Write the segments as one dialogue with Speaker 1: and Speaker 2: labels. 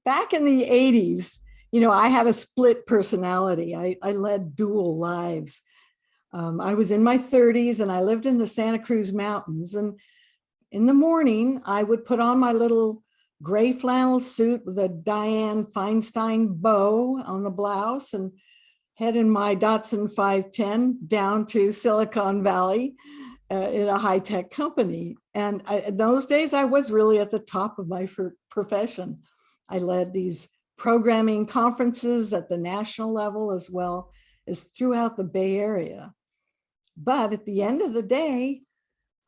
Speaker 1: back in the 80s, I had a split personality. I led dual lives. I was in my 30s and I lived in the Santa Cruz Mountains. And in the morning, I would put on my little gray flannel suit with a Diane Feinstein bow on the blouse and head in my Datsun 510 down to Silicon Valley in a high-tech company. And in those days, I was really at the top of my profession. I led these programming conferences at the national level as well as throughout the Bay Area. But at the end of the day,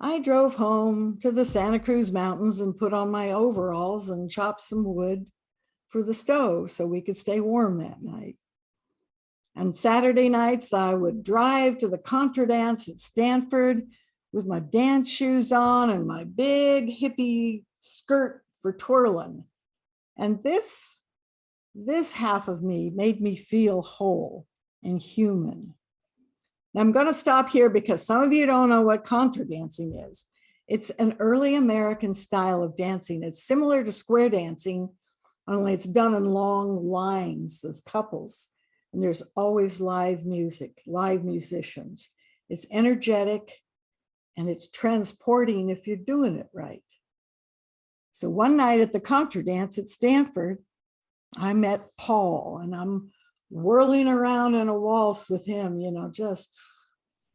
Speaker 1: I drove home to the Santa Cruz Mountains and put on my overalls and chopped some wood for the stove so we could stay warm that night. And Saturday nights, I would drive to the contra dance at Stanford with my dance shoes on and my big hippie skirt for twirling. And this half of me made me feel whole and human. Now I'm going to stop here because some of you don't know what contra dancing is. It's an early American style of dancing. It's similar to square dancing, only it's done in long lines as couples. And there's always live music, live musicians. It's energetic and it's transporting if you're doing it right. So one night at the contra dance at Stanford, I met Paul and I'm whirling around in a waltz with him, just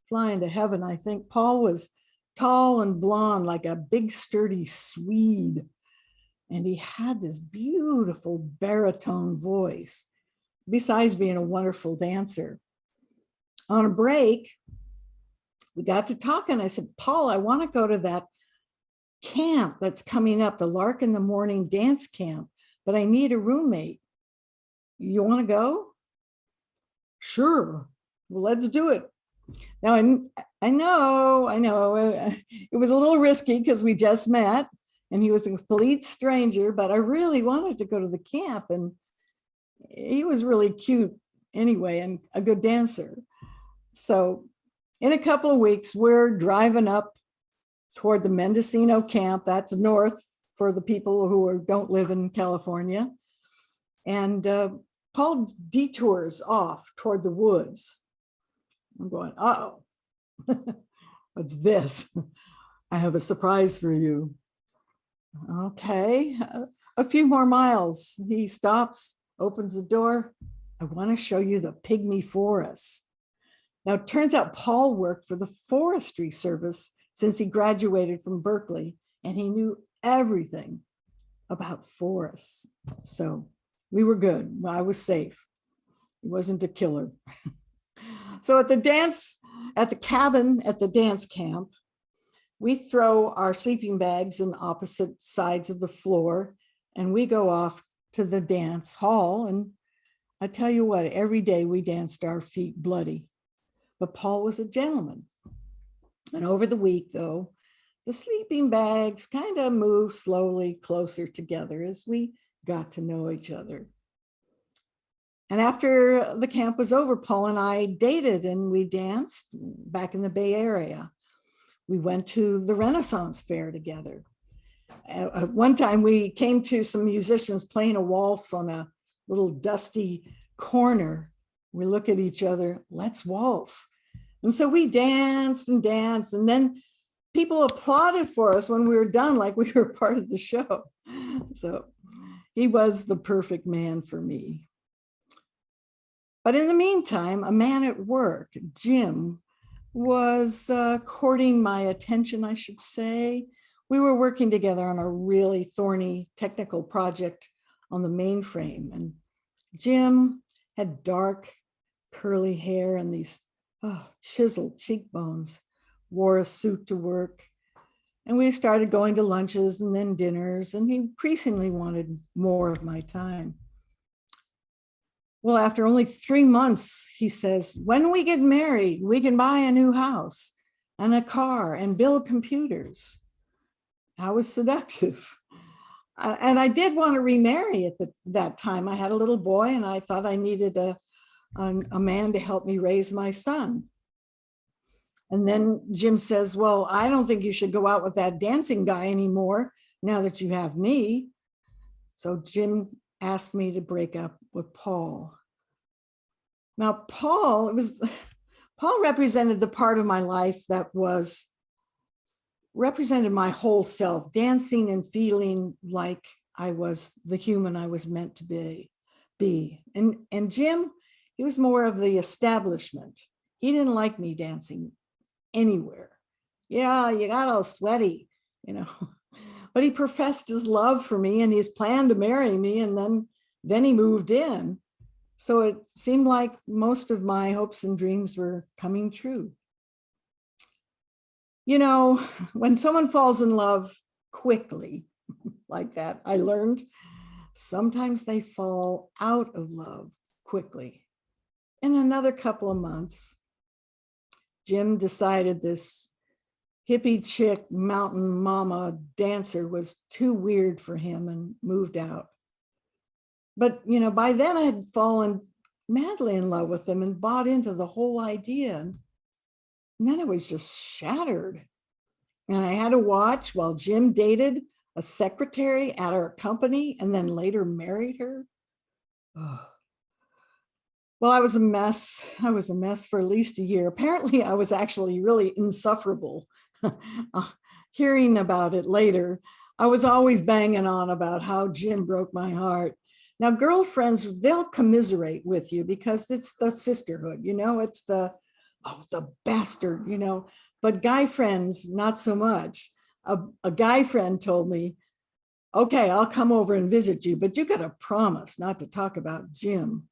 Speaker 1: flying to heaven. I think Paul was tall and blonde, like a big sturdy Swede. And he had this beautiful baritone voice, besides being a wonderful dancer. On a break, we got to talking. I said, Paul, I want to go to that camp that's coming up, the Lark in the Morning dance camp, but I need a roommate. You want to go? Sure, well, let's do it. Now, I know, it was a little risky because we just met and he was a complete stranger, but I really wanted to go to the camp and he was really cute anyway and a good dancer. So in a couple of weeks, we're driving up toward the Mendocino camp. That's north for the people who don't live in California. And Paul detours off toward the woods. I'm going, uh-oh, what's this? I have a surprise for you. Okay, a few more miles. He stops, opens the door. I want to show you the pygmy forest. Now, it turns out Paul worked for the Forestry Service since he graduated from Berkeley, and he knew everything about forests. So we were good. I was safe. It wasn't a killer. So at the cabin at the dance camp, we throw our sleeping bags in opposite sides of the floor, and we go off to the dance hall. And I tell you what, every day we danced our feet bloody. But Paul was a gentleman. And over the week, though, the sleeping bags kind of moved slowly closer together as we got to know each other. And after the camp was over, Paul and I dated and we danced back in the Bay Area. We went to the Renaissance Fair together. One time we came to some musicians playing a waltz on a little dusty corner. We look at each other, let's waltz. And so we danced and danced, and then people applauded for us when we were done, like we were part of the show. So he was the perfect man for me. But in the meantime, a man at work, Jim, was courting my attention, I should say. We were working together on a really thorny technical project on the mainframe. And Jim had dark, curly hair and these chiseled cheekbones, wore a suit to work. And we started going to lunches and then dinners, and he increasingly wanted more of my time. Well, after only 3 months, he says, when we get married, we can buy a new house and a car and build computers. I was seductive. And I did want to remarry at that time. I had a little boy and I thought I needed a man to help me raise my son. And then Jim says, well, I don't think you should go out with that dancing guy anymore now that you have me. So Jim asked me to break up with Paul. Now, Paul represented the part of my life that represented my whole self, dancing and feeling like I was the human I was meant to be. And Jim, he was more of the establishment. He didn't like me dancing anywhere. Yeah, you got all sweaty, you know. But he professed his love for me and his plan to marry me, and then he moved in. So it seemed like most of my hopes and dreams were coming true. You know, when someone falls in love quickly like that, I learned sometimes they fall out of love quickly. In another couple of months, Jim decided this hippie chick mountain mama dancer was too weird for him and moved out. But, you know, by then I had fallen madly in love with him and bought into the whole idea. And then it was just shattered. And I had to watch while Jim dated a secretary at our company and then later married her. Oh. Well, I was a mess. I was a mess for at least a year. Apparently, I was actually really insufferable. Hearing about it later, I was always banging on about how Jim broke my heart. Now, girlfriends, they'll commiserate with you because it's the sisterhood, you know, it's the bastard, you know, but guy friends, not so much. A guy friend told me, okay, I'll come over and visit you, but you got to promise not to talk about Jim.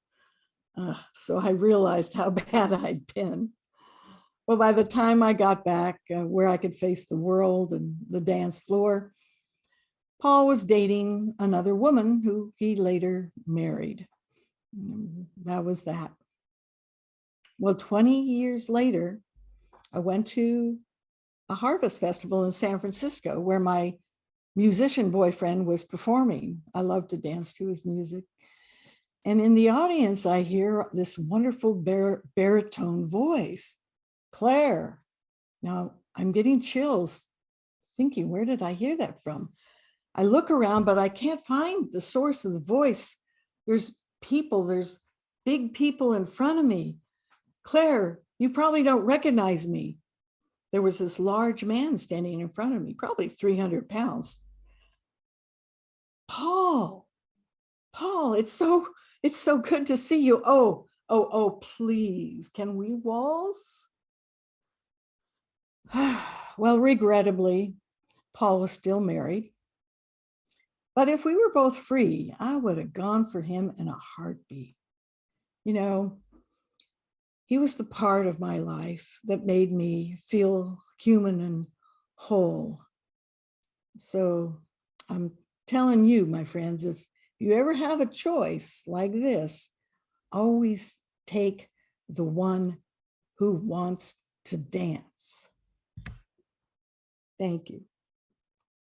Speaker 1: So I realized how bad I'd been. Well, by the time I got back where I could face the world and the dance floor, Paul was dating another woman who he later married. That was that. Well, 20 years later, I went to a harvest festival in San Francisco where my musician boyfriend was performing. I loved to dance to his music. And in the audience, I hear this wonderful baritone voice, Claire. Now I'm getting chills thinking, where did I hear that from? I look around, but I can't find the source of the voice. There's big people in front of me. Claire, you probably don't recognize me. There was this large man standing in front of me, probably 300 pounds. Paul, it's so good to see you. Oh, please, can we waltz? Well, regrettably, Paul was still married. But if we were both free, I would have gone for him in a heartbeat. You know, he was the part of my life that made me feel human and whole. So I'm telling you, my friends, if you ever have a choice like this, always take the one who wants to dance. Thank you.